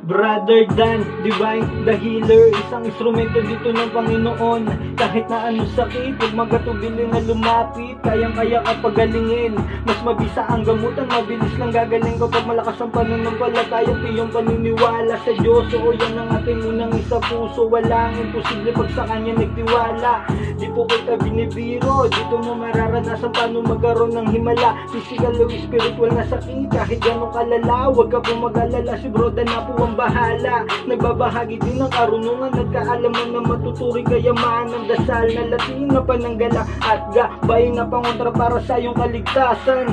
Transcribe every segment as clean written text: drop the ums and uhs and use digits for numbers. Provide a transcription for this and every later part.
Brother Dan, Divine, the healer. Isang instrumento dito ng Panginoon. Kahit na anong sakit, huwag magatubili na lumapit. Kayang-kaya ka pagalingin. Mas mabisa ang gamutan, mabilis lang gagaling kapag malakas ang pananampalataya. Iyong paniniwala sa Diyos. Oo, yan ang ating unang isa puso. Walang imposible pag sa Kanya nagtiwala. Di po kita binibiro, dito mo mararanasan paano magkaroon ng himala. Physical o spiritual na sakit, kahit ganong kalala. Huwag ka pong mag-alala, si Bro Dan na po ang bahala. Nagbabahagi din ng karunungan, nagkaalaman na matuturing kayaman ng dasal na latin na pananggala at gabay na pangontra para sa iyong kaligtasan.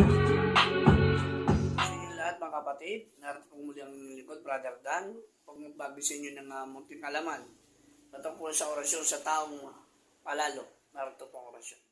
Sa inyo lahat mga kapatid, narito po muli ang lingkod, Brother Dan. Pag magbabi sa inyo ng munting alaman, natungkol sa orasyon sa taong palalo, narito po ang orasyon.